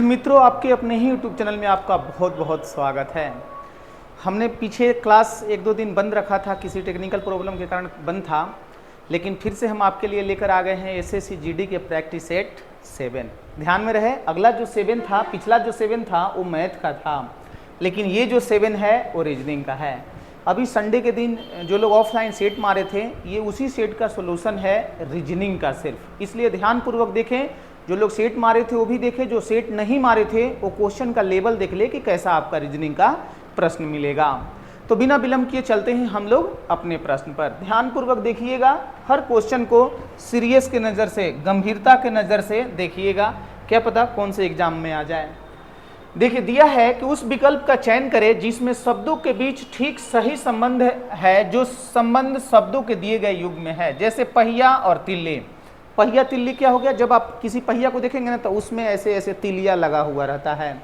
मित्रों, आपके अपने ही यूट्यूब चैनल में आपका बहुत बहुत स्वागत है। हमने पीछे क्लास एक दो दिन बंद रखा था, किसी टेक्निकल प्रॉब्लम के कारण बंद था, लेकिन फिर से हम आपके लिए लेकर आ गए हैं एसएससी जीडी के प्रैक्टिस सेट 7। ध्यान में रहे, अगला जो 7 था, पिछला जो 7 था वो मैथ का था, लेकिन ये जो 7 है वो रीजनिंग का है। अभी संडे के दिन जो लोग ऑफलाइन सेट मारे थे, ये उसी सेट का सोल्यूशन है रीजनिंग का सिर्फ, इसलिए ध्यानपूर्वक देखें। जो लोग सेट मारे थे वो भी देखें, जो सेट नहीं मारे थे वो क्वेश्चन का लेवल देख ले कि कैसा आपका रीजनिंग का प्रश्न मिलेगा। तो बिना विलंब किए चलते हैं हम लोग अपने प्रश्न पर। ध्यानपूर्वक देखिएगा, हर क्वेश्चन को सीरियस के नज़र से, गंभीरता के नज़र से देखिएगा, क्या पता कौन से एग्जाम में आ जाए। देखिए, दिया है कि उस विकल्प का चयन करें जिसमें शब्दों के बीच ठीक सही संबंध है, जो संबंध शब्दों के दिए गए युग में है। जैसे पहिया और तिल्ली। पहिया तिल्ली क्या हो गया, जब आप किसी पहिया को देखेंगे ना तो उसमें ऐसे ऐसे तिलिया लगा हुआ रहता है।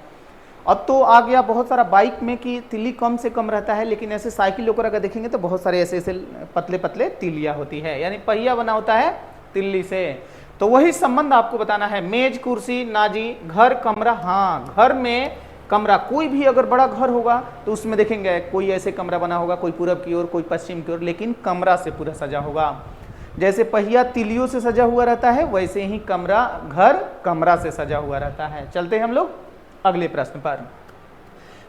अब तो आ गया बहुत सारा बाइक में कि तिल्ली कम से कम रहता है, लेकिन ऐसे साइकिल वगैरह अगर देखेंगे तो बहुत सारे ऐसे ऐसे पतले पतले तिलिया होती है, यानी पहिया बना होता है तिल्ली से। तो वही संबंध आपको बताना है। मेज, कुर्सी, नाजी, घर, कमरा। हाँ, घर में कमरा, कोई भी अगर बड़ा घर होगा तो उसमें देखेंगे कोई ऐसे कमरा बना होगा, कोई पूरब की ओर, कोई पश्चिम की ओर, लेकिन कमरा से पूरा सजा होगा। जैसे पहिया तिलियों से सजा हुआ रहता है, वैसे ही कमरा, घर कमरा से सजा हुआ रहता है। चलते हैं हम लोग अगले प्रश्न पर।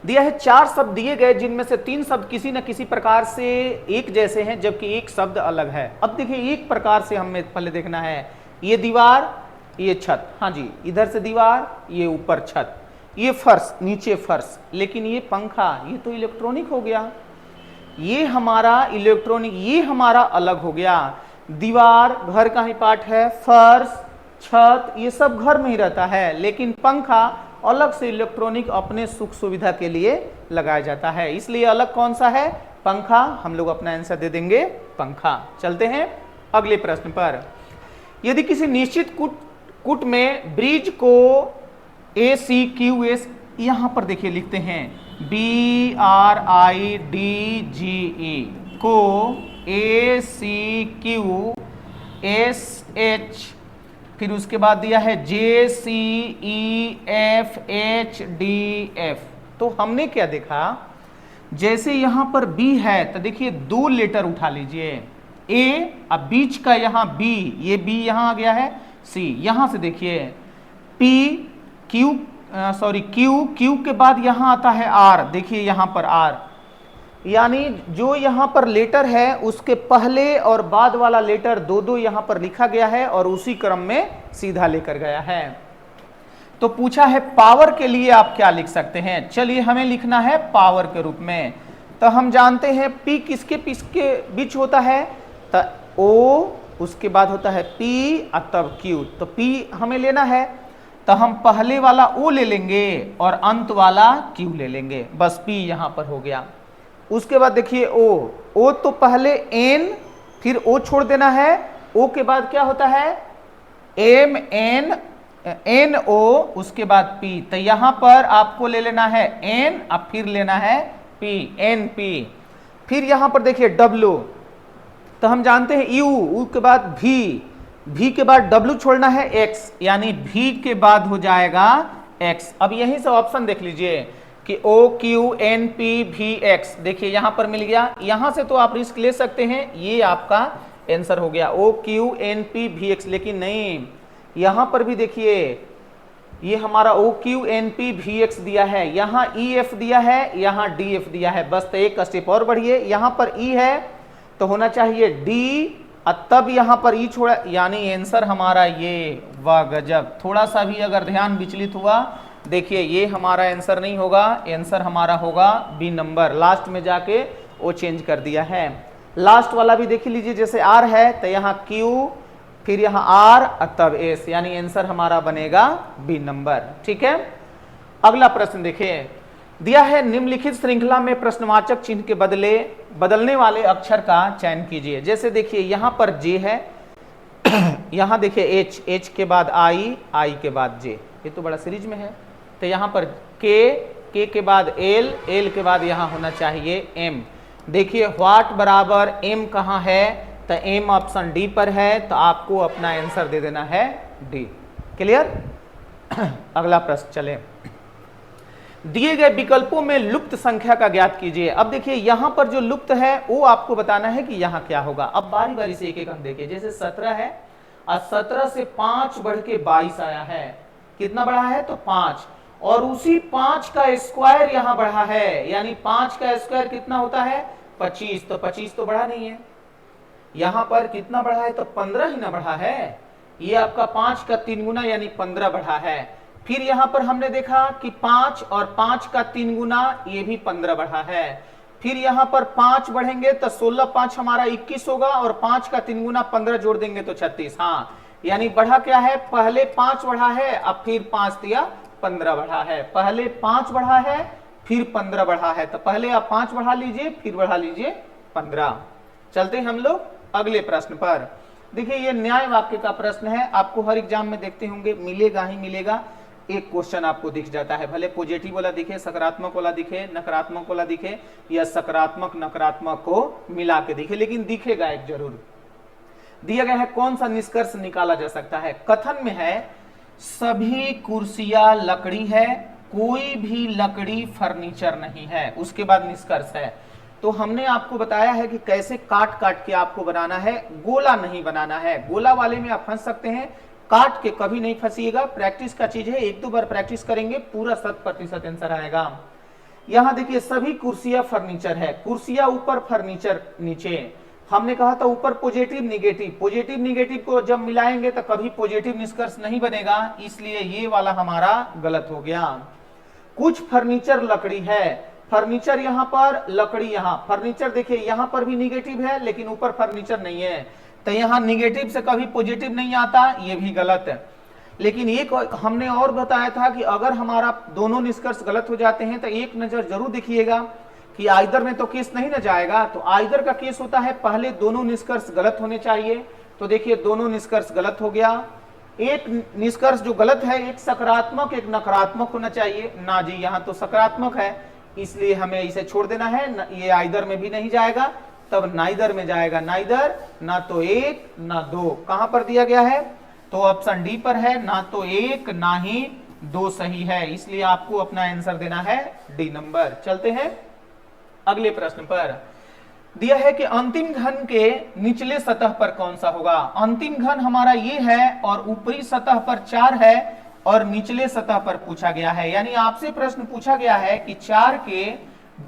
दिया है 4 शब्द दिए गए जिनमें से 3 शब्द किसी न किसी प्रकार से एक जैसे हैं, जबकि एक शब्द अलग है। अब देखिए, एक प्रकार से हमें पहले देखना है, ये दीवार, ये छत। हाँ जी, इधर से दीवार, ये ऊपर छत, ये फर्श, नीचे फर्श, लेकिन ये पंखा, ये तो इलेक्ट्रॉनिक हो गया, ये हमारा इलेक्ट्रॉनिक, ये हमारा अलग हो गया। दीवार घर का ही पार्ट है, फर्श, छत, ये सब घर में ही रहता है, लेकिन पंखा अलग से इलेक्ट्रॉनिक अपने सुख सुविधा के लिए लगाया जाता है, इसलिए अलग कौन सा है, पंखा। हम लोग अपना आंसर दे देंगे पंखा। चलते हैं अगले प्रश्न पर। यदि किसी निश्चित कुट में ब्रिज को ACQS, यहां पर देखिए लिखते हैं BRIDGE को ACQSH, फिर उसके बाद दिया है JCEFHDF। तो हमने क्या देखा, जैसे यहां पर B है तो देखिए 2 लेटर उठा लीजिए, A, अब बीच का यहां B, ये B यहां आ गया है, C, यहां से देखिए P, Q के बाद यहां आता है R, देखिए यहां पर R, यानी जो यहां पर लेटर है उसके पहले और बाद वाला लेटर दो दो यहां पर लिखा गया है और उसी क्रम में सीधा लेकर गया है। तो पूछा है पावर के लिए आप क्या लिख सकते हैं। चलिए, हमें लिखना है पावर के रूप में। तो हम जानते हैं P किसके बीच होता है, तो O, उसके बाद होता है P और तब Q। तो P हमें लेना है, तो हम पहले वाला O ले लेंगे और अंत वाला Q ले लेंगे, बस P यहां पर हो गया। उसके बाद देखिए O तो पहले N, फिर O छोड़ देना है, O के बाद क्या होता है MNO, उसके बाद P। तो यहां पर आपको ले लेना है N और फिर लेना है P, NP। फिर यहां पर देखिए W, तो हम जानते हैं U के बाद V के बाद W छोड़ना है X, यानी V के बाद हो जाएगा X। अब यहीं से ऑप्शन देख लीजिए कि OQNPVX, देखिए यहां पर मिल गया। यहां से तो आप रिस्क ले सकते हैं, ये आपका आंसर हो गया OQNPVX, लेकिन नहीं, यहां पर भी देखिए ये हमारा OQNPVX दिया है, यहां EF दिया है, यहां DF दिया है। बस तो एक स्टेप और बढ़िए, यहां पर E है तो होना चाहिए D, और तब यहां पर E छोड़ा, यानी आंसर हमारा ये। वाह गजब, थोड़ा सा भी अगर ध्यान विचलित हुआ, देखिए ये हमारा आंसर नहीं होगा, आंसर हमारा होगा B नंबर। लास्ट में जाके वो चेंज कर दिया है। लास्ट वाला भी देख लीजिए, जैसे R है तो यहाँ Q, फिर यहाँ R और तब S, यानी आंसर हमारा बनेगा B नंबर। ठीक है, अगला प्रश्न देखिए। दिया है निम्नलिखित श्रृंखला में प्रश्नवाचक चिन्ह के बदलने वाले अक्षर का चयन कीजिए। जैसे देखिए यहाँ पर J है, यहाँ देखिए H के बाद I के बाद J, ये तो बड़ा सीरीज में है। तो यहाँ पर K के बाद L के बाद यहाँ होना चाहिए M। देखिए व्हाट बराबर M कहाँ है, तो M ऑप्शन D पर है, तो आपको अपना आंसर दे देना है D। क्लियर। अगला प्रश्न चले। दिए गए विकल्पों में लुप्त संख्या का ज्ञात कीजिए। अब देखिए यहां पर जो लुप्त है वो आपको बताना है कि यहां क्या होगा। अब बारी बारी से एक एक हम देखिए। जैसे 17 है और 17 से 5 बढ़ के 22 आया है। कितना बढ़ा है? तो 5। और उसी 5 का स्क्वायर यहां बढ़ा है, यानी 5 का स्क्वायर कितना होता है? 25। तो 25 तो बढ़ा नहीं है। यहां पर कितना बढ़ा है? तो 15 ही ना बढ़ा है। ये आपका 5 का 3 गुना यानी 15 बढ़ा है। फिर यहां पर हमने देखा कि 5 और 5 का 3 गुना ये भी 15 बढ़ा है। फिर यहां पर 5 बढ़ेंगे तो 16 5 हमारा 21 होगा और 5 का 3 गुना 15 जोड़ देंगे तो 36। हाँ, यानी बढ़ा क्या है? पहले 5 बढ़ा है, अब फिर 5 दिया 15 बढ़ा है। पहले 5 बढ़ा है फिर 15 बढ़ा है। तो पहले आप 5 बढ़ा लीजिए फिर बढ़ा लीजिए 15। चलते हम लोग अगले प्रश्न पर। देखिए ये न्याय वाक्य का प्रश्न है। आपको हर एग्जाम में देखते होंगे, मिलेगा ही मिलेगा। एक क्वेश्चन आपको दिख जाता है, भले पॉजिटिव वाला दिखे, सकारात्मक वाला दिखे, नकारात्मक वाला दिखे या सकारात्मक नकारात्मक को मिला के दिखे, लेकिन दिखेगा एक जरूर। दिया गया है कौन सा निष्कर्ष निकाला जा सकता है? कथन में है सभी कुर्सियां लकड़ी है, कोई भी लकड़ी फर्नीचर नहीं है। उसके बाद निष्कर्ष है। तो हमने आपको बताया है कि कैसे काट काट के आपको बनाना है, गोला नहीं बनाना है। गोला वाले में आप फंस सकते हैं, काट के कभी नहीं फंसिएगा। प्रैक्टिस का चीज है, एक दो बार प्रैक्टिस करेंगे पूरा 100% आंसर आएगा। यहां देखिए सभी कुर्सियां फर्नीचर है, कुर्सियां ऊपर फर्नीचर नीचे। हमने कहा था ऊपर पॉजिटिव निगेटिव, पॉजिटिव निगेटिव को जब मिलाएंगे तो कभी पॉजिटिव निष्कर्ष नहीं बनेगा, इसलिए ये वाला हमारा गलत हो गया। कुछ फर्नीचर लकड़ी है, फर्नीचर यहाँ पर, लकड़ी यहाँ। फर्नीचर देखिए यहाँ पर भी निगेटिव है लेकिन ऊपर फर्नीचर नहीं है, तो यहाँ निगेटिव से कभी पॉजिटिव नहीं आता, ये भी गलत है। लेकिन एक हमने और बताया था कि अगर हमारा दोनों निष्कर्ष गलत हो जाते हैं तो एक नजर जरूर देखिएगा कि आइदर में तो केस नहीं न जाएगा। तो आइदर का केस होता है पहले दोनों निष्कर्ष गलत होने चाहिए। तो देखिए दोनों निष्कर्ष गलत हो गया। एक निष्कर्ष जो गलत है, एक सकारात्मक एक नकारात्मक होना चाहिए। ना जी, यहाँ तो सकारात्मक है, इसलिए हमें इसे छोड़ देना है। ये आइदर में भी नहीं जाएगा, तब नाइदर में जाएगा। नाइदर, ना तो एक ना दो। कहां पर दिया गया है? तो ऑप्शन डी पर है, ना तो एक ना ही दो सही है, इसलिए आपको अपना आंसर देना है डी नंबर। चलते हैं अगले प्रश्न पर। दिया है कि अंतिम घन के निचले सतह पर कौन सा होगा। अंतिम घन हमारा ये है और ऊपरी सतह पर 4 है और निचले सतह पर पूछा गया है, यानी आपसे प्रश्न पूछा गया है कि 4 के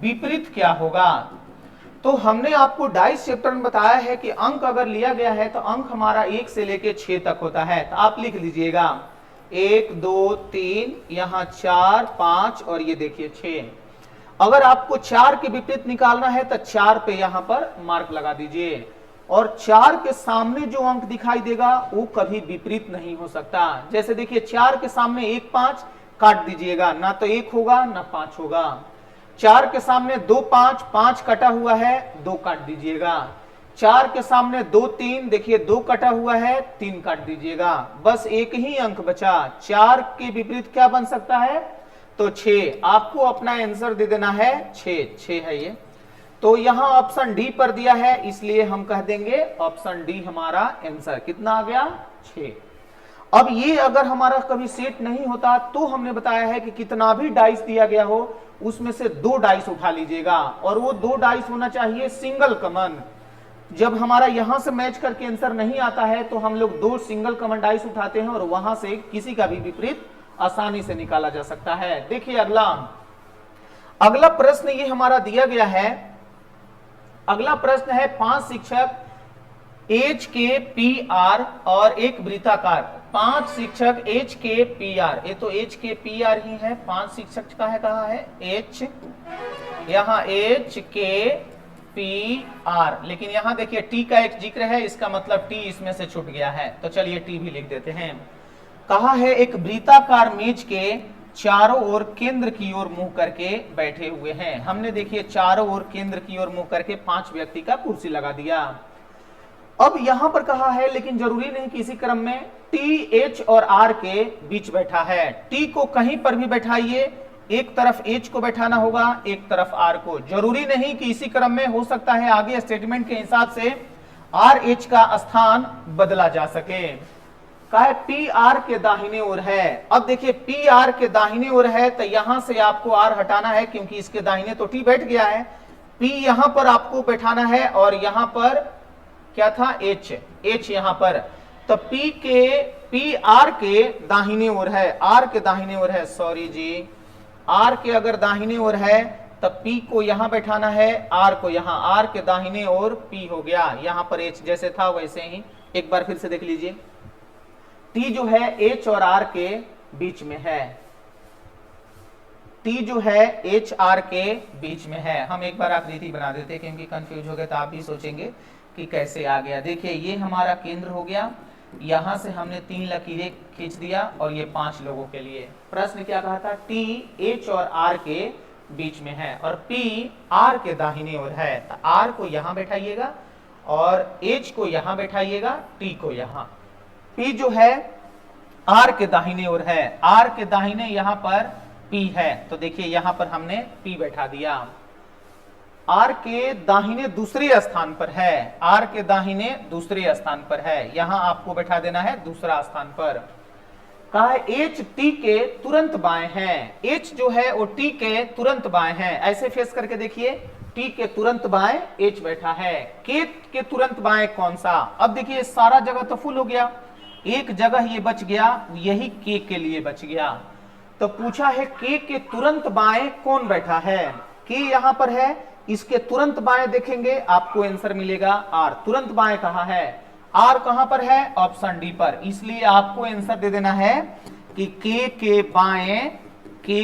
विपरीत क्या होगा। तो हमने आपको डाइस चैप्टर में बताया है कि अंक अगर लिया गया है तो अंक हमारा 1 से लेके 6 तक होता है। तो आप लिख लीजिएगा 1 2 3, यहाँ 4 5 और ये देखिए 6। अगर आपको 4 के विपरीत निकालना है तो 4 पे यहाँ पर मार्क लगा दीजिए। और 4 के सामने जो अंक दिखाई देगा वो कभी विपरीत नहीं हो सकता। जैसे देखिए 4 के सामने 1 5 काट दीजिएगा, ना तो 1 होगा ना 5 होगा। 4 के सामने 2 5, 5 कटा हुआ है, 2 काट दीजिएगा। 4 के सामने 2 3, देखिए 2 कटा हुआ है, 3 काट दीजिएगा। बस एक ही अंक बचा। 4 के विपरीत क्या बन सकता है? तो 6। आपको अपना आंसर दे देना है 6 है ये। तो यहां ऑप्शन डी पर दिया है, इसलिए हम कह देंगे ऑप्शन डी हमारा आंसर। कितना आ गया? 6। अब ये अगर हमारा कभी सेट नहीं होता तो हमने बताया है कि कितना भी डाइस दिया गया हो उसमें से 2 डाइस उठा लीजिएगा, और वो 2 डाइस होना चाहिए सिंगल कॉमन। जब हमारा यहां से मैच करके आंसर नहीं आता है तो हम लोग 2 सिंगल कॉमन डाइस उठाते हैं और वहां से किसी का भी विपरीत आसानी से निकाला जा सकता है। देखिए अगला प्रश्न ये हमारा दिया गया है। अगला प्रश्न है 5 शिक्षक HKPR और एक वृत्ताकार। 5 शिक्षक HKPR, ये तो HKPR ही है, 5 शिक्षक का है, कहा है H, यहाँ HKPR, लेकिन यहाँ देखिए T का एक जिक्र है, इसका मतलब T इसमें से छूट गया है, तो चलिए T भी लिख देते हैं। कहा है एक वृत्ताकार मेज के चारों ओर केंद्र की ओर मुंह करके बैठे हुए हैं। हमने देखिए चारों ओर केंद्र की ओर मुंह करके 5 व्यक्ति का कुर्सी लगा दिया। अब यहां पर कहा है, लेकिन जरूरी नहीं कि इसी क्रम में, T, H और R के बीच बैठा है। T को कहीं पर भी बैठाइए, एक तरफ H को बैठाना होगा, एक तरफ R को। जरूरी नहीं कि इसी क्रम में, हो सकता है आगे स्टेटमेंट के हिसाब से R H का स्थान बदला जा सके। कहा है पी आर के दाहिने ओर है। अब देखिए पी आर के दाहिने ओर है तो यहां से आपको आर हटाना है, क्योंकि इसके दाहिने तो टी बैठ गया है। पी यहां पर आपको बैठाना है और यहां पर क्या था, एच, एच यहां पर। तो पी आर के दाहिने ओर है, आर के दाहिने ओर है, सॉरी जी, आर के अगर दाहिने ओर है तब P को यहां बैठाना है, R को यहां, R के दाहिने ओर P हो गया, यहां पर H जैसे था वैसे ही। एक बार फिर से देख लीजिए, T जो है H और R के बीच में है, T जो है H R के बीच में है। हम एक बार आकृति बना देते क्योंकि कंफ्यूज हो गए तो आप भी सोचेंगे कि कैसे आ गया। देखिए ये हमारा केंद्र हो गया, यहां से हमने 3 लकीरें खींच दिया और ये 5 लोगों के लिए। प्रश्न क्या कहा था, T H और R के बीच में है और P R के दाहिने ओर है। तो R को यहां बैठाइएगा और H को यहां बैठाइएगा, T को यहां। P जो है R के दाहिने ओर है, R के दाहिने यहां पर P है, तो देखिए यहां पर हमने P बैठा दिया। R के दाहिने दूसरे स्थान पर है, R के दाहिने दूसरे स्थान पर है, यहां आपको बैठा देना है दूसरा स्थान पर। कहा है H T के तुरंत बाएं है, H जो है वो T के तुरंत बाएं है। ऐसे फेस करके देखिए, T के तुरंत बाएं H बैठा है, K के तुरंत बाएं कौन सा। अब देखिए सारा जगह तो फुल हो गया, एक जगह ये बच गया, यही K के लिए बच गया। तो पूछा है K के तुरंत बाएं कौन बैठा है, K यहां पर है, इसके तुरंत बाएं देखेंगे आपको आंसर मिलेगा R। तुरंत बाएं कहां है, R कहां पर है, ऑप्शन डी पर, इसलिए आपको आंसर दे देना है कि K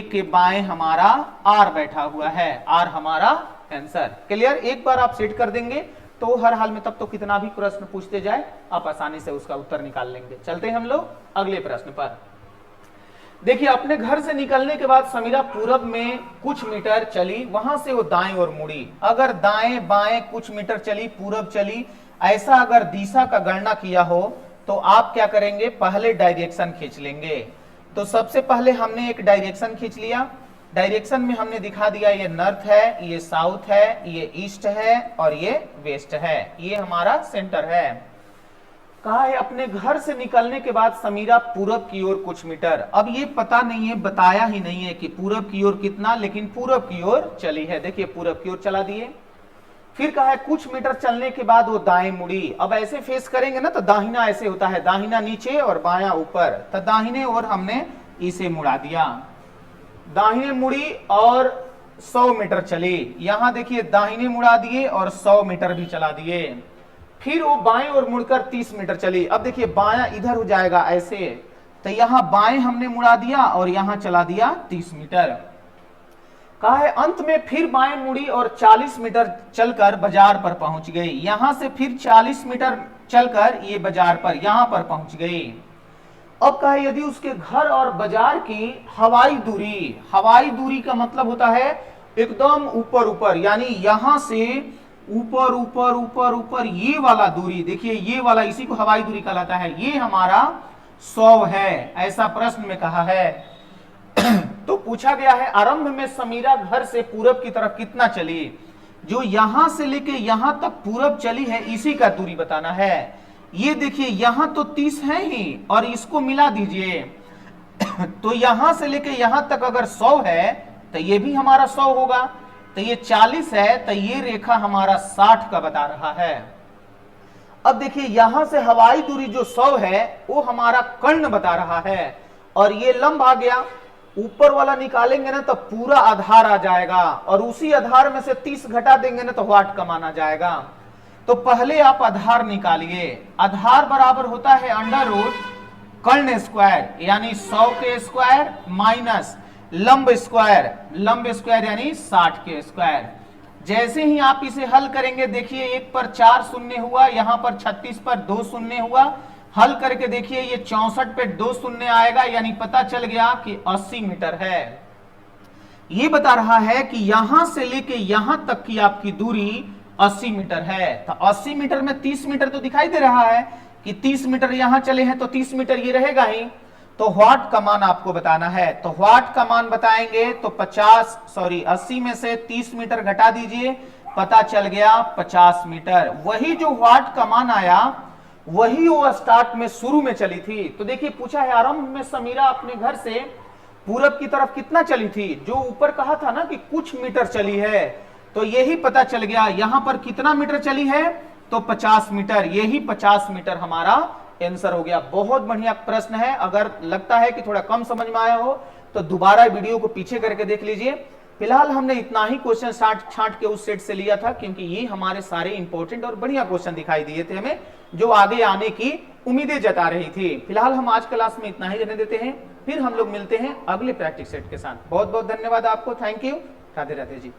के बाएं हमारा R बैठा हुआ है, R हमारा आंसर। क्लियर, एक बार आप सेट कर देंगे तो हर हाल में तब तो कितना भी प्रश्न पूछते जाए आप आसानी से उसका उत्तर निकाल लेंगे। चलते हैं हम लोग अगले प्रश्न पर। देखिए अपने घर से निकलने के बाद समीरा पूरब में कुछ मीटर चली, वहां से वो दाएं ओर मुड़ी। अगर दाएं बाएं कुछ मीटर चली, पूरब चली, ऐसा अगर दिशा का गणना किया हो तो आप क्या करेंगे, पहले डायरेक्शन खींच लेंगे। तो सबसे पहले हमने एक डायरेक्शन खींच लिया, डायरेक्शन में हमने दिखा दिया ये नॉर्थ है, ये साउथ है, ये ईस्ट है और ये वेस्ट है, ये हमारा सेंटर है। कहा है अपने घर से निकलने के बाद समीरा पूरब की ओर कुछ मीटर। अब ये पता नहीं है, बताया ही नहीं है कि पूरब की ओर कितना, लेकिन पूरब की ओर चली है। देखिए पूरब की ओर चला दिए। फिर कहा है कुछ मीटर चलने के बाद वो दाएं मुड़ी। अब ऐसे फेस करेंगे ना तो दाहिना ऐसे होता है, दाहिना नीचे और बायां ऊपर, तो दाहिने ओर हमने इसे मुड़ा दिया। दाहिने मुड़ी और 100 मीटर चली, यहां देखिए दाहिने मुड़ा दिए और 100 मीटर भी चला दिए। फिर वो बाएं ओर मुड़कर 30 मीटर चली। अब देखिए बायां इधर हो जाएगा ऐसे, तो यहां बाएं हमने मुड़ा दिया और यहां चला दिया 30 मीटर। कहा है अंत में फिर बाएं मुड़ी और 40 मीटर चलकर बाजार पर पहुंच गई। यहां से फिर 40 मीटर चलकर ये बाजार पर यहां पर पहुंच गई। अब कहा है यदि उसके घर और बाजार की हवाई दूरी का मतलब होता है एकदम ऊपर ऊपर, यानी यहां से ऊपर ऊपर ऊपर ऊपर ये वाला दूरी, देखिए ये वाला, इसी को हवाई दूरी कहलाता है, ये हमारा 100 है, ऐसा प्रश्न में कहा है। तो पूछा गया है आरंभ में समीरा घर से पूरब की तरफ कितना चली, जो यहां से लेके यहां तक पूरब चली है इसी का दूरी बताना है। ये देखिए यहां तो 30 है ही और इसको मिला दीजिए, तो यहां से लेके यहां तक अगर 100 है तो ये भी हमारा 100 होगा, तो ये 40 है, तो ये रेखा हमारा 60 का बता रहा है। अब देखिए यहां से हवाई दूरी जो 100 है वो हमारा कर्ण बता रहा है और ये लंब आ गया, ऊपर वाला निकालेंगे ना तो पूरा आधार आ जाएगा और उसी आधार में से 30 घटा देंगे ना तो वाट कमान आ जाएगा। तो पहले आप आधार निकालिए, आधार बराबर होता है अंडर रूट कर्ण स्क्वायर यानी 100 के स्क्वायर माइनस लंब स्क्वायर यानी 60 के स्क्वायर। जैसे ही आप इसे हल करेंगे देखिए 1 पर 4 शून्य हुआ, यहां पर 36 पर 2 शून्य हुआ, हल करके देखिए ये 64 पे 2 शून्य आएगा, यानी पता चल गया कि 80 मीटर है। ये बता रहा है कि यहां से लेके यहां तक की आपकी दूरी 80 मीटर है। तो 80 मीटर में 30 मीटर तो दिखाई दे रहा है कि 30 मीटर यहां चले हैं तो 30 मीटर ये रहेगा ही। तो व्हाट का मान आपको बताना है, तो व्हाट का मान बताएंगे तो 80 में से 30 मीटर घटा दीजिए, पता चल गया 50 मीटर। वही जो व्हाट का मान आया वही वो स्टार्ट में शुरू में चली थी। तो देखिए पूछा है आरंभ में समीरा अपने घर से पूरब की तरफ कितना चली थी, जो ऊपर कहा था ना कि कुछ मीटर चली है, तो यही पता चल गया यहां पर कितना मीटर चली है, तो 50 मीटर, यही 50 मीटर हमारा आंसर हो गया। बहुत बढ़िया प्रश्न है। अगर लगता है कि थोड़ा कम समझ में आया हो तो दोबारा वीडियो को पीछे करके देख लीजिए। फिलहाल हमने इतना ही क्वेश्चन छांट के उस सेट से लिया था, क्योंकि ये हमारे सारे इंपॉर्टेंट और बढ़िया क्वेश्चन दिखाई दिए थे हमें, जो आगे आने की उम्मीदें जता रही थी। फिलहाल हम आज क्लास में इतना ही रहने देते हैं, फिर हम लोग मिलते हैं अगले प्रैक्टिस सेट के साथ। बहुत बहुत धन्यवाद आपको, thank you, Radhe Radhe ji.